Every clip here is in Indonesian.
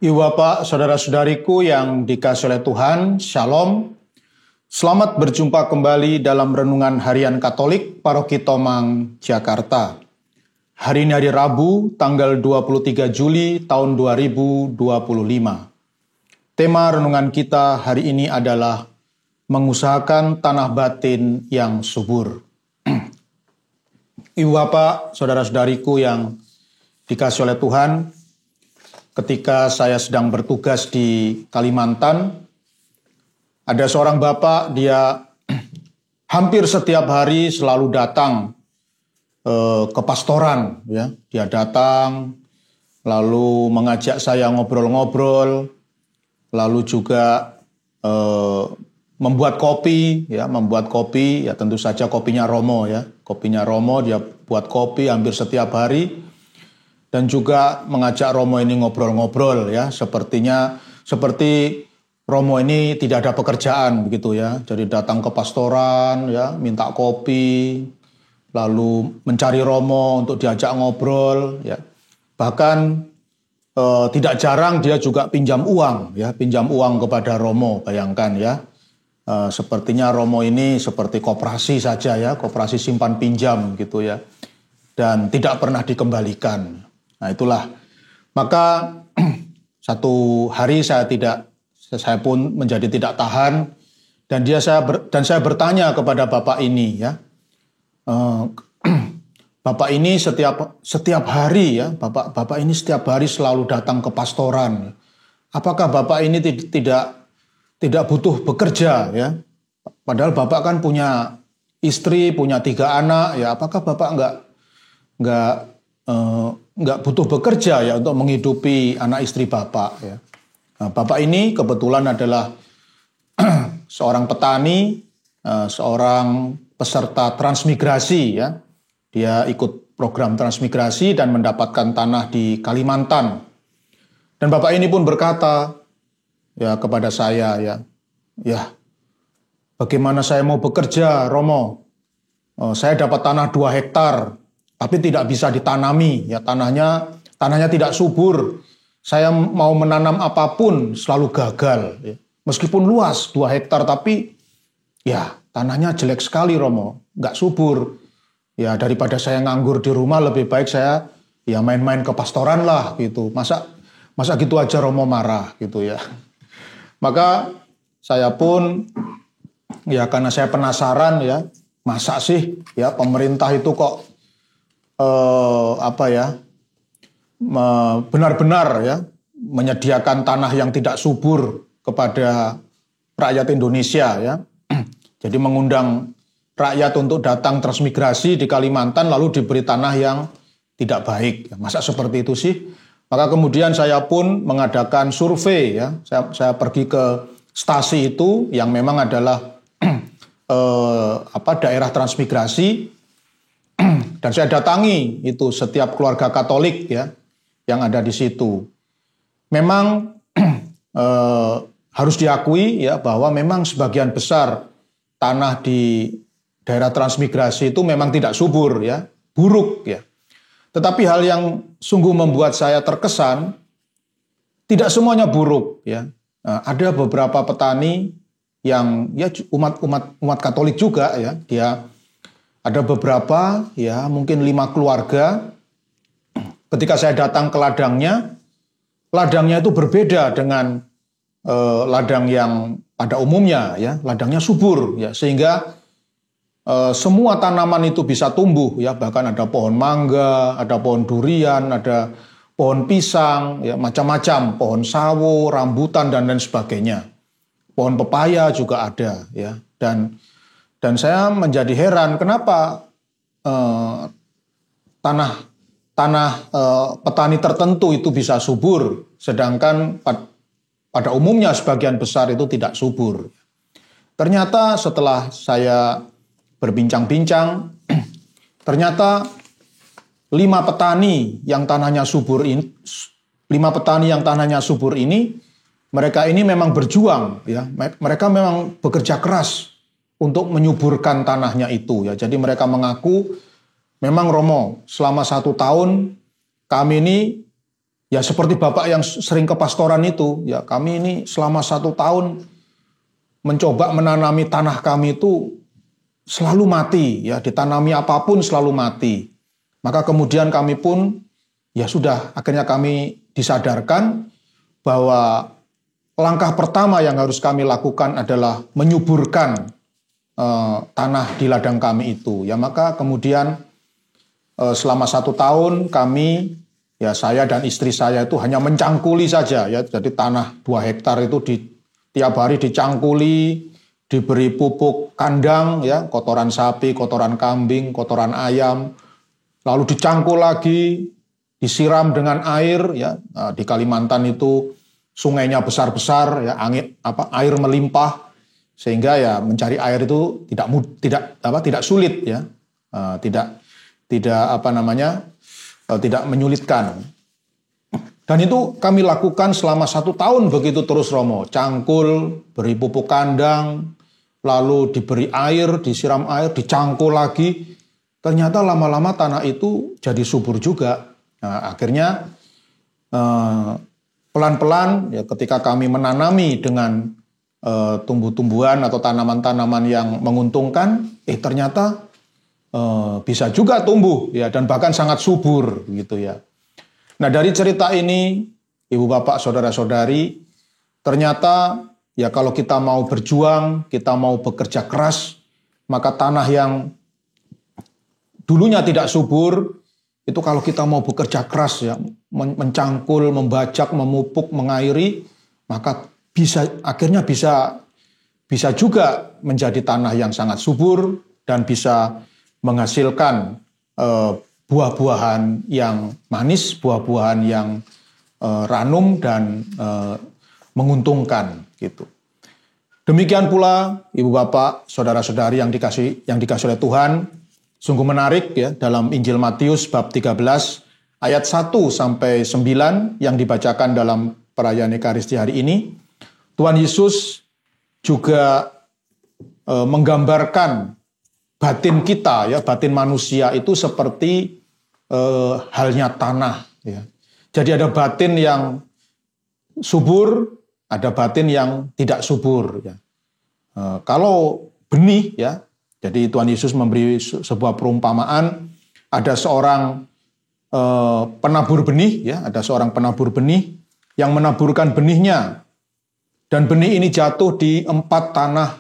Ibu Bapak, saudara-saudariku yang dikasihi oleh Tuhan, Shalom. Selamat berjumpa kembali dalam Renungan Harian Katolik Paroki Tomang, Jakarta. Hari ini hari Rabu, tanggal 23 Juli tahun 2025. Tema renungan kita hari ini adalah mengusahakan tanah batin yang subur. Ibu Bapak, saudara-saudariku yang dikasihi oleh Tuhan, ketika saya sedang bertugas di Kalimantan, ada seorang bapak, dia hampir setiap hari selalu datang ke pastoran. Ya. Dia datang, lalu mengajak saya ngobrol-ngobrol, lalu juga membuat kopi, ya tentu saja kopinya Romo, ya. Kopinya Romo, dia buat kopi hampir setiap hari. Dan juga mengajak Romo ini ngobrol-ngobrol, ya, seperti Romo ini tidak ada pekerjaan begitu, ya. Jadi datang ke pastoran, ya, minta kopi, lalu mencari Romo untuk diajak ngobrol, ya. Bahkan tidak jarang dia juga pinjam uang, ya, pinjam uang kepada Romo. Bayangkan, ya, sepertinya Romo ini seperti koperasi saja, ya, koperasi simpan pinjam gitu, ya, dan tidak pernah dikembalikan. Nah, itulah. Maka satu hari saya pun menjadi tidak tahan, dan saya bertanya kepada bapak ini, ya. Bapak ini setiap hari, ya, bapak ini setiap hari selalu datang ke pastoran. Apakah bapak ini tidak butuh bekerja, ya? Padahal bapak kan punya istri, punya 3 anak, ya. Apakah bapak nggak butuh bekerja, ya, untuk menghidupi anak istri bapak, ya. Nah, bapak ini kebetulan adalah seorang petani, seorang peserta transmigrasi, ya. Dia ikut program transmigrasi dan mendapatkan tanah di Kalimantan. Dan bapak ini pun berkata, ya, kepada saya, ya, bagaimana saya mau bekerja, Romo? Saya dapat tanah 2 hektar. Tapi tidak bisa ditanami, ya, tanahnya tidak subur. Saya mau menanam apapun selalu gagal, ya. Meskipun luas 2 hektar, tapi ya tanahnya jelek sekali, Romo, nggak subur. Ya, daripada saya nganggur di rumah, lebih baik saya ya main-main ke pastoran lah gitu. Masa gitu aja Romo marah gitu, ya. Maka saya pun, ya, karena saya penasaran, ya, masa sih, ya, pemerintah itu kok benar-benar, ya, menyediakan tanah yang tidak subur kepada rakyat Indonesia, ya. Jadi mengundang rakyat untuk datang transmigrasi di Kalimantan lalu diberi tanah yang tidak baik. Masa seperti itu sih? Maka kemudian saya pun mengadakan survei, ya. Saya pergi ke stasi itu yang memang adalah daerah transmigrasi. Dan saya datangi itu setiap keluarga Katolik, ya, yang ada di situ. Memang harus diakui, ya, bahwa memang sebagian besar tanah di daerah transmigrasi itu memang tidak subur, ya, buruk, ya. Tetapi hal yang sungguh membuat saya terkesan, tidak semuanya buruk, ya. Ada beberapa petani yang, ya, umat Katolik juga, ya, dia ada beberapa, ya, mungkin 5 keluarga. Ketika saya datang ke ladangnya itu berbeda dengan ladang yang pada umumnya, ya. Ladangnya subur, ya, sehingga semua tanaman itu bisa tumbuh, ya. Bahkan ada pohon mangga, ada pohon durian, ada pohon pisang, ya, macam-macam, pohon sawo, rambutan, dan lain sebagainya. Pohon pepaya juga ada, ya. Dan saya menjadi heran kenapa tanah petani tertentu itu bisa subur, sedangkan pada umumnya sebagian besar itu tidak subur. Ternyata setelah saya berbincang-bincang, ternyata 5 petani yang tanahnya subur ini, mereka ini memang berjuang, ya. Mereka memang bekerja keras untuk menyuburkan tanahnya itu, ya. Jadi mereka mengaku, memang Romo, selama 1 tahun kami ini Ya seperti Bapak yang sering ke pastoran itu, ya kami ini selama 1 tahun mencoba menanami tanah kami itu selalu mati, ya ditanami apapun selalu mati. Maka kemudian kami pun ya sudah, akhirnya kami disadarkan bahwa langkah pertama yang harus kami lakukan adalah menyuburkan tanah di ladang kami itu. Ya maka kemudian selama 1 tahun kami, ya saya dan istri saya itu hanya mencangkuli saja, ya jadi tanah 2 hektar itu tiap hari dicangkuli, diberi pupuk kandang, ya kotoran sapi, kotoran kambing, kotoran ayam, lalu dicangkul lagi, disiram dengan air, ya di Kalimantan itu sungainya besar-besar, ya air melimpah, sehingga ya mencari air itu tidak sulit, ya tidak menyulitkan. Dan itu kami lakukan selama 1 tahun begitu terus Romo, cangkul, beri pupuk kandang, lalu diberi air, disiram air, dicangkul lagi. Ternyata lama-lama tanah itu jadi subur juga. Nah, akhirnya pelan-pelan ya ketika kami menanami dengan tumbuh-tumbuhan atau tanaman-tanaman yang menguntungkan, ternyata bisa juga tumbuh ya dan bahkan sangat subur gitu ya. Nah, dari cerita ini Ibu Bapak Saudara-saudari, ternyata ya kalau kita mau berjuang, kita mau bekerja keras, maka tanah yang dulunya tidak subur itu kalau kita mau bekerja keras ya, mencangkul, membajak, memupuk, mengairi, maka akhirnya bisa juga menjadi tanah yang sangat subur dan bisa menghasilkan buah-buahan yang manis, buah-buahan yang ranum dan menguntungkan gitu. Demikian pula Ibu Bapak, Saudara-saudari yang dikasih oleh Tuhan, sungguh menarik ya dalam Injil Matius bab 13 ayat 1 sampai 9 yang dibacakan dalam perayaan Ekaristi hari ini. Tuhan Yesus juga menggambarkan batin kita ya, batin manusia itu seperti halnya tanah ya. Jadi ada batin yang subur, ada batin yang tidak subur ya. Kalau benih ya, jadi Tuhan Yesus memberi sebuah perumpamaan, ada seorang penabur benih ya, ada seorang penabur benih yang menaburkan benihnya, dan benih ini jatuh di 4 tanah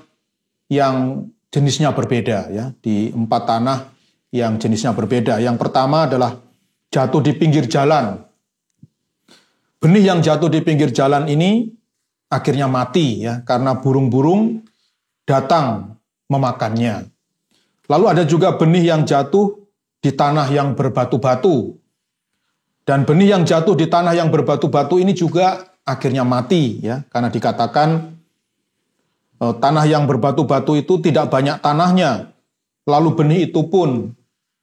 yang jenisnya berbeda ya, di 4 tanah yang jenisnya berbeda. Yang pertama adalah jatuh di pinggir jalan. Benih yang jatuh di pinggir jalan ini akhirnya mati ya, karena burung-burung datang memakannya. Lalu ada juga benih yang jatuh di tanah yang berbatu-batu. Dan benih yang jatuh di tanah yang berbatu-batu ini juga akhirnya mati ya, karena dikatakan tanah yang berbatu-batu itu tidak banyak tanahnya. Lalu benih itu pun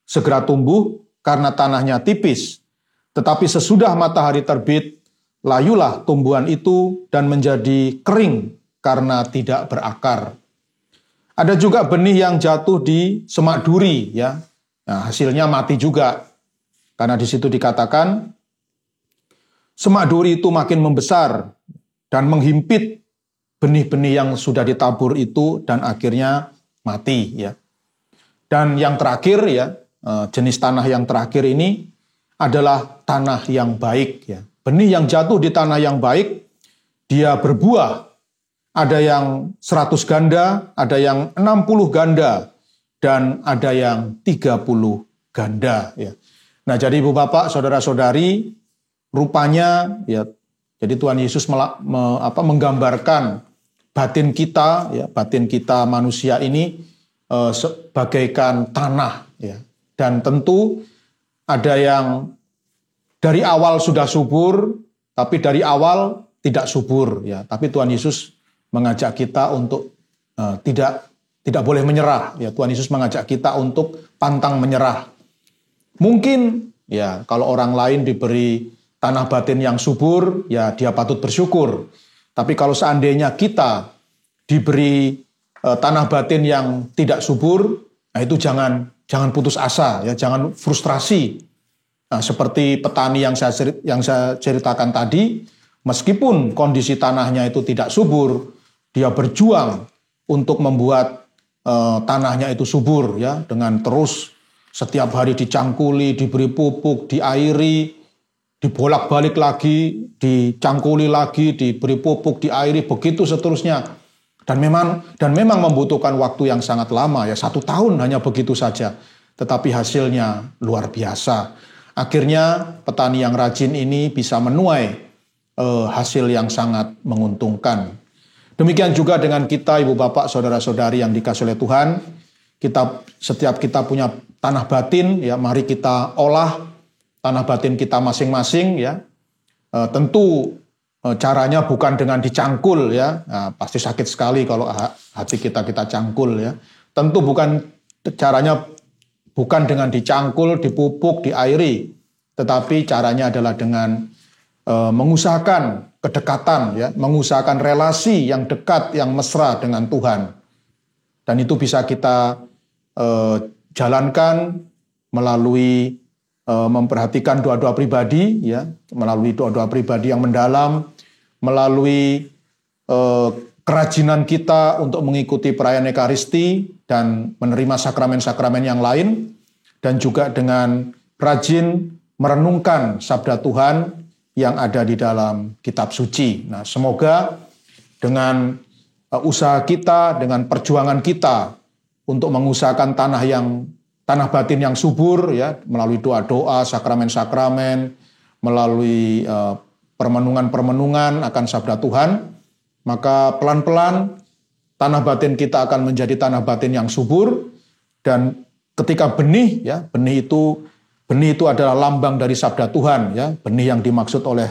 segera tumbuh karena tanahnya tipis. Tetapi sesudah matahari terbit, layulah tumbuhan itu dan menjadi kering karena tidak berakar. Ada juga benih yang jatuh di semak duri ya. Nah, hasilnya mati juga. Karena di situ dikatakan semak duri itu makin membesar dan menghimpit benih-benih yang sudah ditabur itu dan akhirnya mati ya. Dan yang terakhir ya, jenis tanah yang terakhir ini adalah tanah yang baik ya. Benih yang jatuh di tanah yang baik, dia berbuah. Ada yang 100 ganda, ada yang 60 ganda, dan ada yang 30 ganda ya. Nah, jadi Ibu Bapak, Saudara-saudari, rupanya ya, jadi Tuhan Yesus menggambarkan batin kita ya, batin kita manusia ini sebagaikan tanah ya. Dan tentu ada yang dari awal sudah subur, tapi dari awal tidak subur ya. Tapi Tuhan Yesus mengajak kita untuk tidak boleh menyerah ya. Tuhan Yesus mengajak kita untuk pantang menyerah. Mungkin ya kalau orang lain diberi tanah batin yang subur, ya dia patut bersyukur. Tapi kalau seandainya kita diberi tanah batin yang tidak subur, nah itu jangan putus asa ya, jangan frustrasi. Nah, seperti petani yang saya ceritakan tadi, meskipun kondisi tanahnya itu tidak subur, dia berjuang untuk membuat tanahnya itu subur, ya, dengan terus setiap hari dicangkuli, diberi pupuk, diairi, dibolak-balik lagi, dicangkuli lagi, diberi pupuk, diairi, begitu seterusnya. Dan memang membutuhkan waktu yang sangat lama, ya, 1 tahun hanya begitu saja. Tetapi hasilnya luar biasa. Akhirnya petani yang rajin ini bisa menuai hasil yang sangat menguntungkan. Demikian juga dengan kita, Ibu Bapak, Saudara-saudari yang dikasihi oleh Tuhan. Setiap kita punya tanah batin, ya, mari kita olah tanah batin kita masing-masing, ya. Tentu caranya bukan dengan dicangkul, ya. Nah, pasti sakit sekali kalau hati kita cangkul, ya. Tentu caranya bukan dengan dicangkul, dipupuk, diairi, tetapi caranya adalah dengan mengusahakan kedekatan, ya, mengusahakan relasi yang dekat, yang mesra dengan Tuhan. Dan itu bisa kita jalankan melalui memperhatikan doa-doa pribadi, ya, melalui doa-doa pribadi yang mendalam, melalui kerajinan kita untuk mengikuti perayaan Ekaristi dan menerima sakramen-sakramen yang lain, dan juga dengan rajin merenungkan sabda Tuhan yang ada di dalam kitab suci. Nah, semoga dengan usaha kita, dengan perjuangan kita untuk mengusahakan tanah batin yang subur, ya, melalui doa-doa, sakramen-sakramen, melalui permenungan-permenungan akan sabda Tuhan, maka pelan-pelan tanah batin kita akan menjadi tanah batin yang subur. Dan ketika benih itu adalah lambang dari sabda Tuhan, ya. Benih yang dimaksud oleh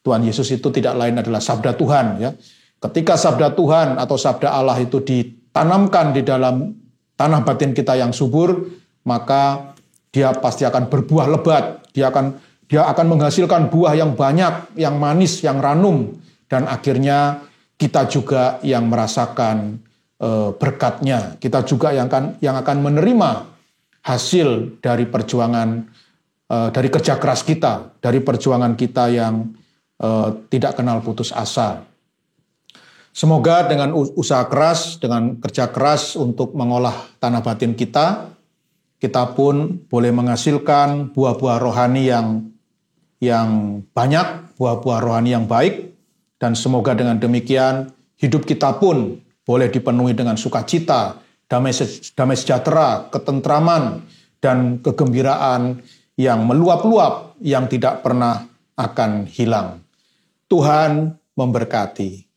Tuhan Yesus itu tidak lain adalah sabda Tuhan, ya. Ketika sabda Tuhan atau sabda Allah itu ditanamkan di dalam tanah batin kita yang subur, maka dia pasti akan berbuah lebat. Dia akan menghasilkan buah yang banyak, yang manis, yang ranum, dan akhirnya kita juga yang merasakan berkatnya. Kita juga yang akan menerima hasil dari perjuangan, dari kerja keras kita, dari perjuangan kita yang tidak kenal putus asa. Semoga dengan usaha keras, dengan kerja keras untuk mengolah tanah batin kita pun boleh menghasilkan buah-buah rohani yang banyak, buah-buah rohani yang baik. Dan semoga dengan demikian hidup kita pun boleh dipenuhi dengan sukacita, damai sejahtera, ketentraman, dan kegembiraan yang meluap-luap, yang tidak pernah akan hilang. Tuhan memberkati.